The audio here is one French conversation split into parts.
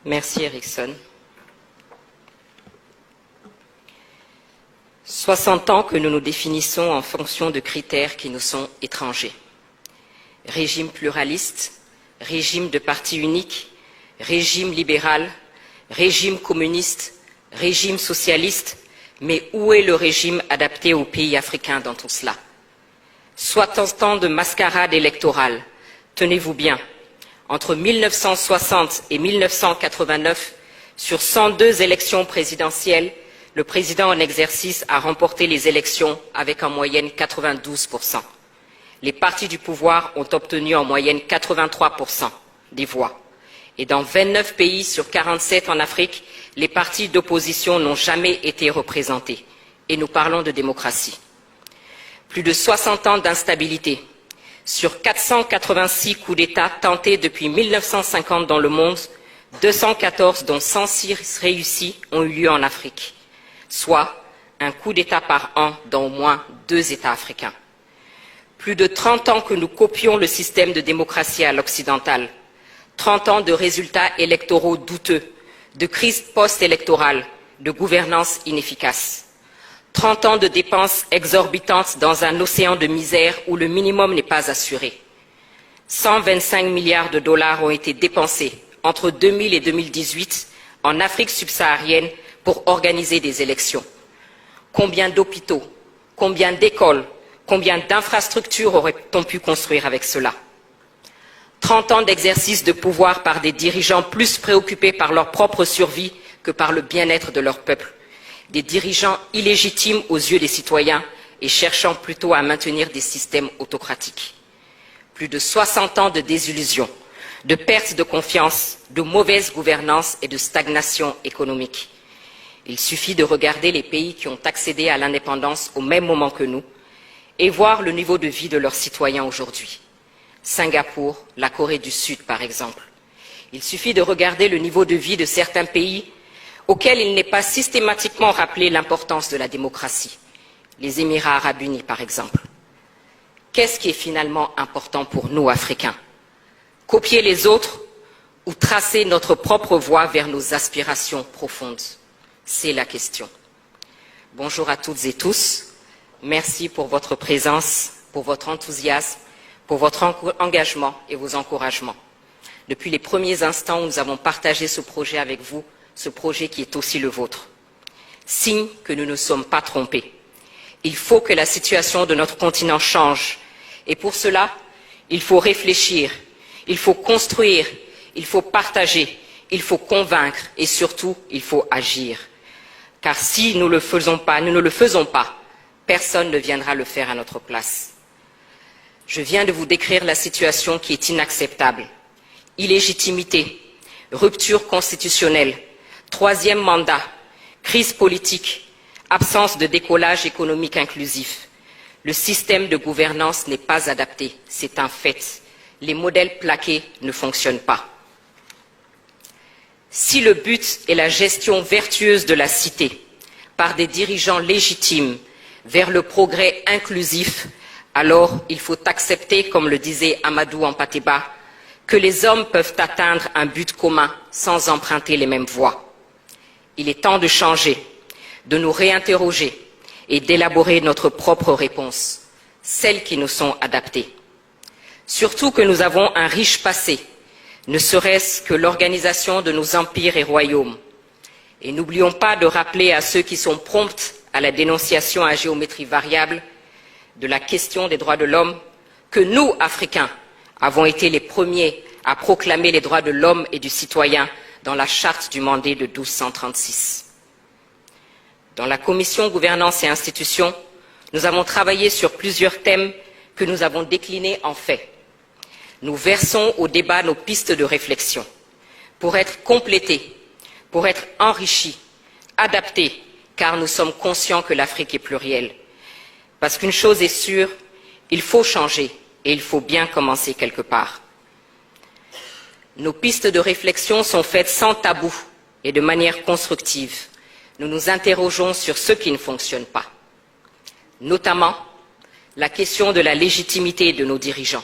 Merci Erickson. 60 ans que nous nous définissons en fonction de critères qui nous sont étrangers. Régime pluraliste, régime de parti unique, régime libéral, régime communiste, régime socialiste, mais où est le régime adapté aux pays africains dans tout cela? 60 ans de mascarade électorale, tenez-vous bien, entre 1960 et 1989, sur 102 élections présidentielles, le président en exercice a remporté les élections avec en moyenne 92%. Les partis du pouvoir ont obtenu en moyenne 83% des voix. Et dans 29 pays sur 47 en Afrique, les partis d'opposition n'ont jamais été représentés. Et nous parlons de démocratie. Plus de 60 ans d'instabilité. Sur 486 coups d'État tentés depuis 1950 dans le monde, 214 dont 106 réussis ont eu lieu en Afrique, soit un coup d'État par an dans au moins 2 États africains. Plus de 30 ans que nous copions le système de démocratie à l'occidental, 30 ans de résultats électoraux douteux, de crise post-électorale, de gouvernance inefficace. 30 ans de dépenses exorbitantes dans un océan de misère où le minimum n'est pas assuré. 125 milliards de dollars ont été dépensés entre 2000 et 2018 en Afrique subsaharienne pour organiser des élections. Combien d'hôpitaux, combien d'écoles, combien d'infrastructures aurait-on pu construire avec cela? 30 ans d'exercice de pouvoir par des dirigeants plus préoccupés par leur propre survie que par le bien-être de leur peuple. Des dirigeants illégitimes aux yeux des citoyens et cherchant plutôt à maintenir des systèmes autocratiques. Plus de 60 ans de désillusion, de perte de confiance, de mauvaise gouvernance et de stagnation économique. Il suffit de regarder les pays qui ont accédé à l'indépendance au même moment que nous et voir le niveau de vie de leurs citoyens aujourd'hui. Singapour, la Corée du Sud par exemple. Il suffit de regarder le niveau de vie de certains pays auxquels il n'est pas systématiquement rappelé l'importance de la démocratie. Les Émirats arabes unis, par exemple. Qu'est-ce qui est finalement important pour nous, Africains? Copier les autres ou tracer notre propre voie vers nos aspirations profondes? C'est la question. Bonjour à toutes et tous. Merci pour votre présence, pour votre enthousiasme, pour votre engagement et vos encouragements. Depuis les premiers instants où nous avons partagé ce projet avec vous, ce projet qui est aussi le vôtre. Signe que nous ne sommes pas trompés. Il faut que la situation de notre continent change. Et pour cela, il faut réfléchir, il faut construire, il faut partager, il faut convaincre et surtout, il faut agir. Car si nous ne le faisons pas, personne ne viendra le faire à notre place. Je viens de vous décrire la situation qui est inacceptable. Illégitimité, rupture constitutionnelle, 3e mandat, crise politique, absence de décollage économique inclusif. Le système de gouvernance n'est pas adapté, c'est un fait. Les modèles plaqués ne fonctionnent pas. Si le but est la gestion vertueuse de la cité par des dirigeants légitimes vers le progrès inclusif, alors il faut accepter, comme le disait Amadou Hampâté-Bâ, que les hommes peuvent atteindre un but commun sans emprunter les mêmes voies. Il est temps de changer, de nous réinterroger et d'élaborer notre propre réponse, celles qui nous sont adaptées. Surtout que nous avons un riche passé, ne serait-ce que l'organisation de nos empires et royaumes. Et n'oublions pas de rappeler à ceux qui sont prompts à la dénonciation à géométrie variable de la question des droits de l'homme que nous, Africains, avons été les premiers à proclamer les droits de l'homme et du citoyen dans la charte du Mandé de 1236. Dans la commission Gouvernance et Institutions, nous avons travaillé sur plusieurs thèmes que nous avons déclinés en faits. Nous versons au débat nos pistes de réflexion pour être complétés, pour être enrichis, adaptés, car nous sommes conscients que l'Afrique est plurielle. Parce qu'une chose est sûre, il faut changer et il faut bien commencer quelque part. Nos pistes de réflexion sont faites sans tabou et de manière constructive. Nous nous interrogeons sur ce qui ne fonctionne pas, notamment la question de la légitimité de nos dirigeants.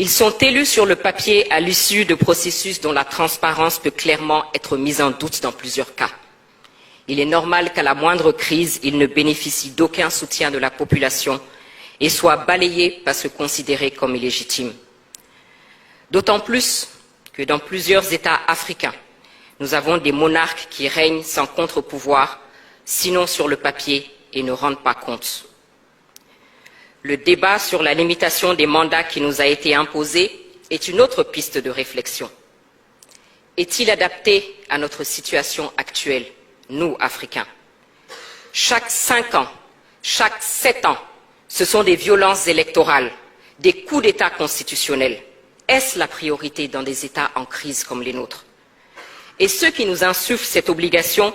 Ils sont élus sur le papier à l'issue de processus dont la transparence peut clairement être mise en doute dans plusieurs cas. Il est normal qu'à la moindre crise, ils ne bénéficient d'aucun soutien de la population et soient balayés parce que considérés comme illégitimes. D'autant plus que dans plusieurs États africains, nous avons des monarques qui règnent sans contre-pouvoir, sinon sur le papier, et ne rendent pas compte. Le débat sur la limitation des mandats qui nous a été imposé est une autre piste de réflexion. Est-il adapté à notre situation actuelle, nous, Africains? Chaque 5 ans, chaque 7 ans, ce sont des violences électorales, des coups d'État constitutionnels. Est-ce la priorité dans des États en crise comme les nôtres? Et ceux qui nous insufflent cette obligation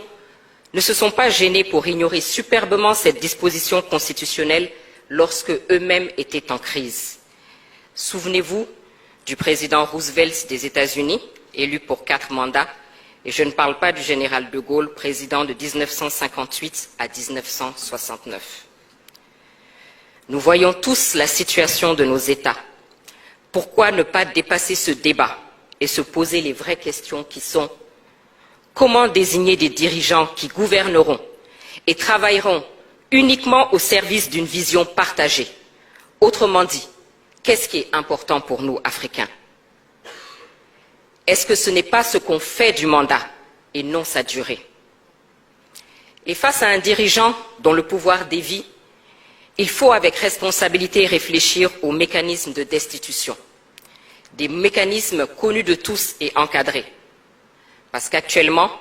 ne se sont pas gênés pour ignorer superbement cette disposition constitutionnelle lorsque eux-mêmes étaient en crise. Souvenez-vous du président Roosevelt des États-Unis, élu pour 4 mandats, et je ne parle pas du général de Gaulle, président de 1958 à 1969. Nous voyons tous la situation de nos États. Pourquoi ne pas dépasser ce débat et se poser les vraies questions qui sont: comment désigner des dirigeants qui gouverneront et travailleront uniquement au service d'une vision partagée? Autrement dit, qu'est-ce qui est important pour nous, Africains? Est-ce que ce n'est pas ce qu'on fait du mandat et non sa durée? Et face à un dirigeant dont le pouvoir dévie, il faut avec responsabilité réfléchir aux mécanismes de destitution, des mécanismes connus de tous et encadrés. Parce qu'actuellement,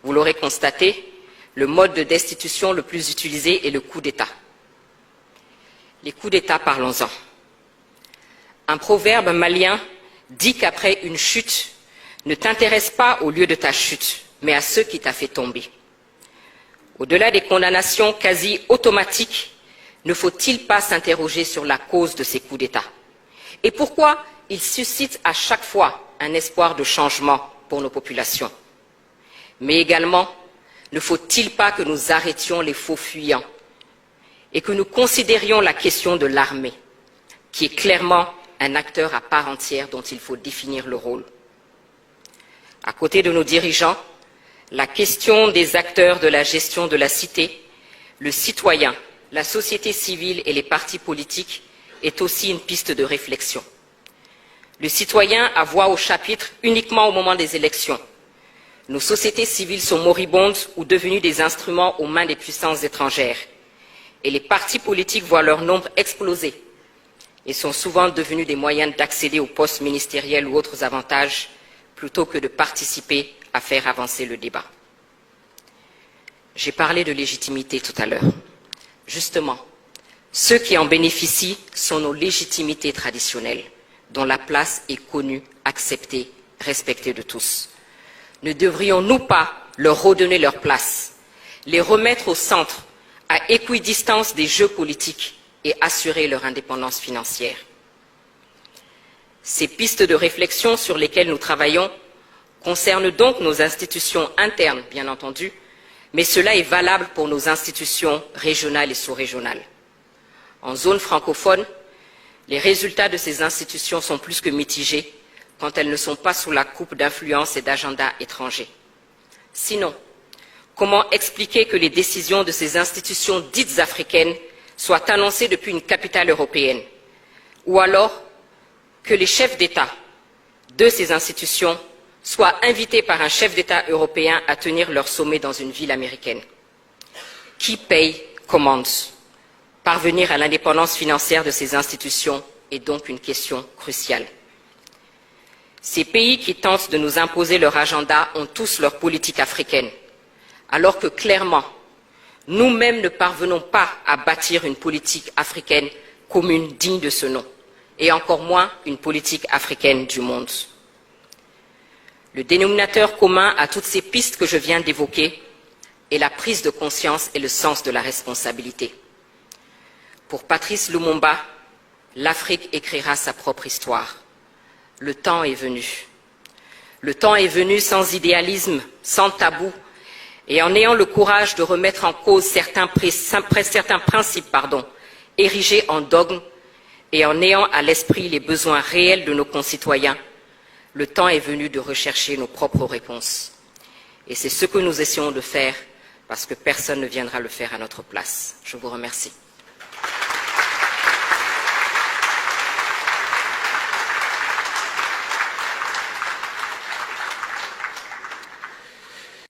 vous l'aurez constaté, le mode de destitution le plus utilisé est le coup d'État. Les coups d'État, parlons-en. Un proverbe malien dit qu'après une chute, ne t'intéresse pas au lieu de ta chute, mais à ceux qui t'a fait tomber. Au-delà des condamnations quasi automatiques, ne faut-il pas s'interroger sur la cause de ces coups d'État? Et pourquoi ils suscitent à chaque fois un espoir de changement pour nos populations? Mais également, ne faut-il pas que nous arrêtions les faux fuyants et que nous considérions la question de l'armée, qui est clairement un acteur à part entière dont il faut définir le rôle? À côté de nos dirigeants, la question des acteurs de la gestion de la cité, le citoyen, la société civile et les partis politiques est aussi une piste de réflexion. Le citoyen a voix au chapitre uniquement au moment des élections. Nos sociétés civiles sont moribondes ou devenues des instruments aux mains des puissances étrangères. Et les partis politiques voient leur nombre exploser et sont souvent devenus des moyens d'accéder aux postes ministériels ou autres avantages plutôt que de participer à faire avancer le débat. J'ai parlé de légitimité tout à l'heure. Justement, ceux qui en bénéficient sont nos légitimités traditionnelles, dont la place est connue, acceptée, respectée de tous. Ne devrions-nous pas leur redonner leur place, les remettre au centre, à équidistance des jeux politiques et assurer leur indépendance financière? Ces pistes de réflexion sur lesquelles nous travaillons concernent donc nos institutions internes, bien entendu, mais cela est valable pour nos institutions régionales et sous-régionales. En zone francophone, les résultats de ces institutions sont plus que mitigés quand elles ne sont pas sous la coupe d'influences et d'agendas étrangers. Sinon, comment expliquer que les décisions de ces institutions dites africaines soient annoncées depuis une capitale européenne? Ou alors que les chefs d'État de ces institutions soient invités par un chef d'État européen à tenir leur sommet dans une ville américaine? Qui paye commande? Parvenir à l'indépendance financière de ces institutions est donc une question cruciale. Ces pays qui tentent de nous imposer leur agenda ont tous leur politique africaine, alors que clairement, nous-mêmes ne parvenons pas à bâtir une politique africaine commune digne de ce nom, et encore moins une politique africaine du monde. Le dénominateur commun à toutes ces pistes que je viens d'évoquer est la prise de conscience et le sens de la responsabilité. Pour Patrice Lumumba, l'Afrique écrira sa propre histoire. Le temps est venu. Le temps est venu sans idéalisme, sans tabou, et en ayant le courage de remettre en cause certains principes érigés en dogme, et en ayant à l'esprit les besoins réels de nos concitoyens, le temps est venu de rechercher nos propres réponses. Et c'est ce que nous essayons de faire parce que personne ne viendra le faire à notre place. Je vous remercie.